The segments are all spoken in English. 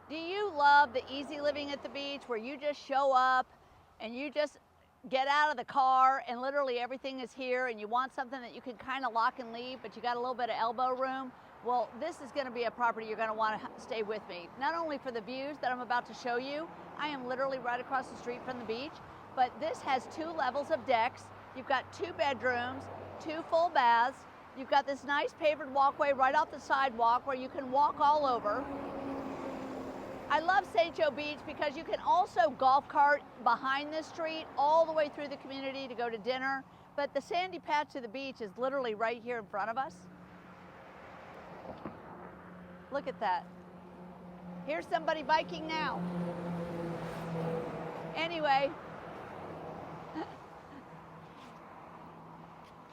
Do you love the easy living at the beach where you just show up and you just get out of the car and literally everything is here, and you want something that you can kind of lock and leave, but you got a little bit of elbow room? Well, this is going to be a property you're going to want to stay with me. Not only for the views that I'm about to show you, I am literally right across the street from the beach, but this has 2 levels of decks. You've got 2 bedrooms, 2 full baths. You've got this nice pavered walkway right off the sidewalk where you can walk all over. I love St. Joe Beach because you can also golf cart behind this street all the way through the community to go to dinner. But the sandy patch of the beach is literally right here in front of us. Look at that. Here's somebody biking now. Anyway,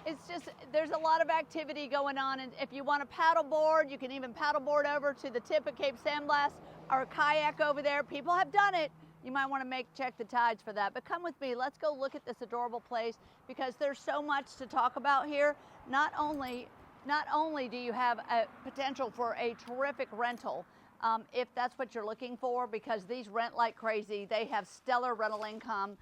it's just, there's a lot of activity going on. And if you want to paddle board, you can even paddle board over to the tip of Cape San Blas, or a kayak over there. People have done it. You might want to check the tides for that. But come with me, let's go look at this adorable place, because there's so much to talk about here. Not only do you have a potential for a terrific rental, if that's what you're looking for, because these rent like crazy. They have stellar rental income.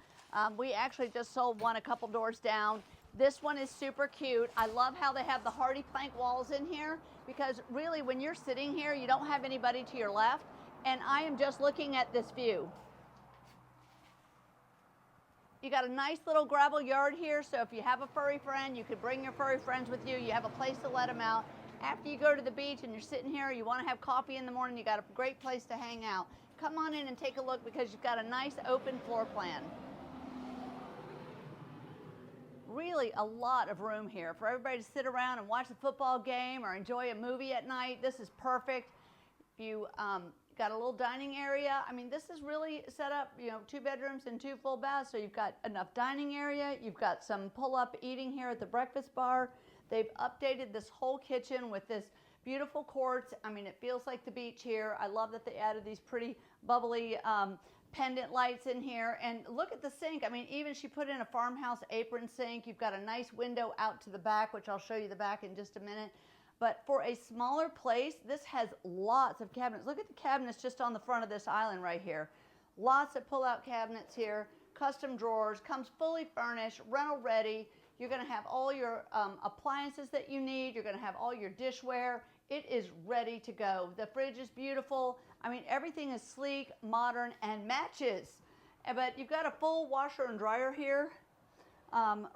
We actually just sold one a couple doors down. This one is super cute. I love how they have the hardy plank walls in here, because really when you're sitting here, you don't have anybody to your left. And I am just looking at this view. You got a nice little gravel yard here, so if you have a furry friend, you could bring your furry friends with you. You have a place to let them out. After you go to the beach and you're sitting here, you want to have coffee in the morning, you got a great place to hang out. Come on in and take a look, because you've got a nice open floor plan. Really a lot of room here for everybody to sit around and watch a football game or enjoy a movie at night. This is perfect. If you got a little dining area. I mean, this is really set up, 2 bedrooms and 2 full baths, so you've got enough dining area. You've got some pull-up eating here at the breakfast bar. They've updated this whole kitchen with this beautiful quartz. I mean, it feels like the beach here. I love that they added these pretty bubbly pendant lights in here. And look at the sink. I mean, even she put in a farmhouse apron sink. You've got a nice window out to the back, which I'll show you the back in just a minute. But for a smaller place, this has lots of cabinets. Look at the cabinets just on the front of this island right here. Lots of pull-out cabinets here, custom drawers, comes fully furnished, rental ready. You're going to have all your appliances that you need. You're going to have all your dishware. It is ready to go. The fridge is beautiful. I mean, everything is sleek, modern, and matches. But you've got a full washer and dryer here,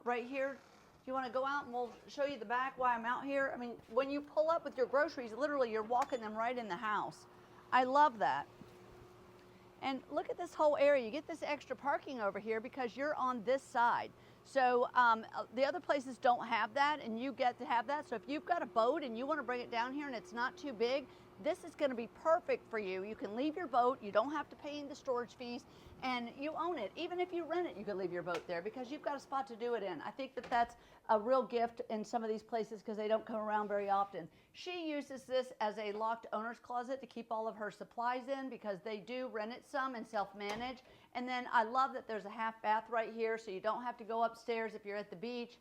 right here. If you want to go out and we'll show you the back while I'm out here. I mean, when you pull up with your groceries, literally you're walking them right in the house. I love that. And look at this whole area. You get this extra parking over here because you're on this side. So the other places don't have that, and you get to have that. So if you've got a boat and you want to bring it down here and it's not too big, this is going to be perfect for you. You can leave your boat. You don't have to pay the storage fees, and you own it. Even if you rent it, you can leave your boat there because you've got a spot to do it in. I think that that's a real gift in some of these places because they don't come around very often. She uses this as a locked owner's closet to keep all of her supplies in because they do rent it some and self-manage. And then I love that there's a half bath right here, so you don't have to go upstairs if you're at the beach.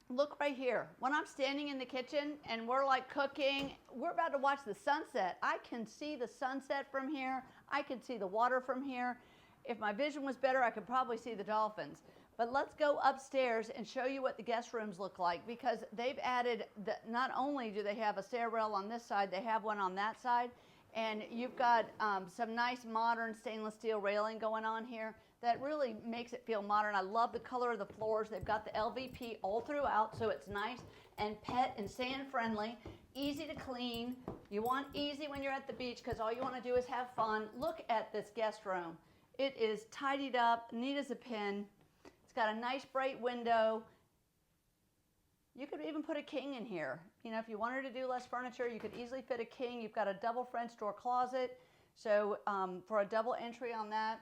Look right here. When I'm standing in the kitchen and we're like cooking, we're about to watch the sunset. I can see the sunset from here. I can see the water from here. If my vision was better, I could probably see the dolphins. But let's go upstairs and show you what the guest rooms look like, because they've added, not only do they have a stair rail on this side, they have one on that side. And you've got some nice modern stainless steel railing going on here that really makes it feel modern. I love the color of the floors. They've got the LVP all throughout, so it's nice and pet and sand friendly, easy to clean. You want easy when you're at the beach because all you want to do is have fun. Look at this guest room. It is tidied up, neat as a pin. It's got a nice bright window. You could even put a king in here. You know, if you wanted to do less furniture, you could easily fit a king. You've got a double French door closet, so for a double entry on that.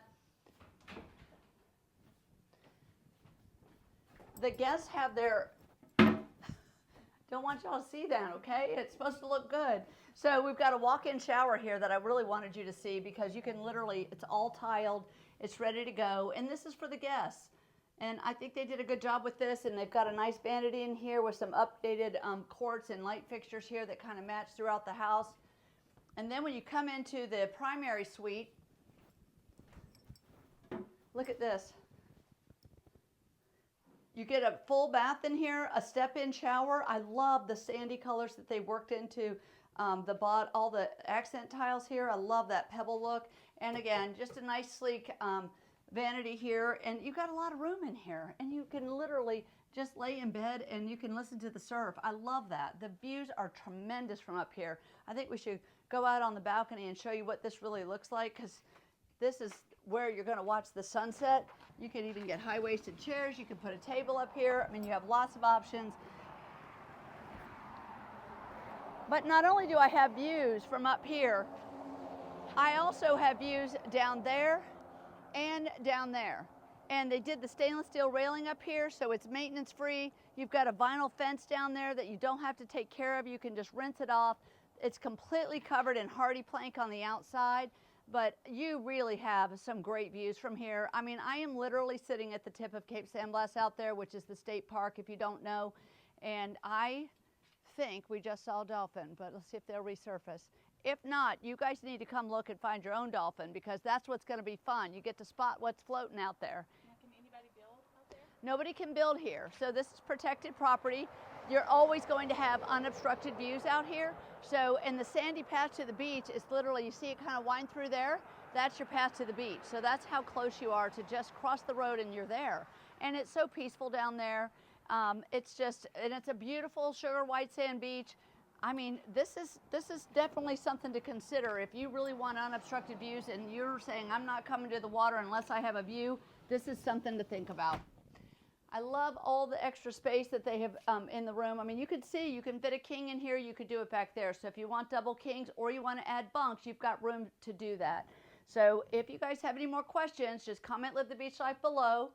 The guests have their, don't want y'all to see that, okay? It's supposed to look good. So we've got a walk-in shower here that I really wanted you to see because you can literally, it's all tiled, it's ready to go, and this is for the guests. And I think they did a good job with this, and they've got a nice vanity in here with some updated quartz and light fixtures here that kind of match throughout the house. And then when you come into the primary suite, look at this. You get a full bath in here, a step-in shower. I love the sandy colors that they worked into all the accent tiles here. I love that pebble look. And again, just a nice sleek vanity here, and you've got a lot of room in here, and you can literally just lay in bed and you can listen to the surf. I love that. The views are tremendous from up here. I think we should go out on the balcony and show you what this really looks like, because this is where you're going to watch the sunset. You can even get high-waisted chairs. You can put a table up here. I mean, you have lots of options. But not only do I have views from up here, I also have views down there and down there. And they did the stainless steel railing up here, so it's maintenance free. You've got a vinyl fence down there that you don't have to take care of. You can just rinse it off. It's completely covered in hardy plank on the outside, but you really have some great views from here. I mean, I am literally sitting at the tip of Cape San Blas out there, which is the state park if you don't know, and I think we just saw a dolphin, but let's see if they'll resurface. If not, you guys need to come look and find your own dolphin, because that's what's going to be fun. You get to spot what's floating out there. Now, can anybody build out there? Nobody can build here. So this is protected property. You're always going to have unobstructed views out here. So in the sandy path to the beach, it's literally, you see it kind of wind through there? That's your path to the beach. So that's how close you are to just cross the road and you're there. And it's so peaceful down there. It's a beautiful sugar white sand beach. I mean, this is definitely something to consider. If you really want unobstructed views and you're saying, I'm not coming to the water unless I have a view, this is something to think about. I love all the extra space that they have in the room. I mean, you can see, you can fit a king in here, you could do it back there. So if you want double kings or you want to add bunks, you've got room to do that. So if you guys have any more questions, just comment Live the Beach Life below.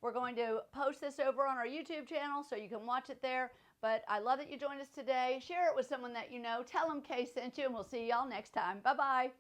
We're going to post this over on our YouTube channel so you can watch it there. But I love that you joined us today. Share it with someone that you know. Tell them Kay sent you, and we'll see y'all next time. Bye-bye.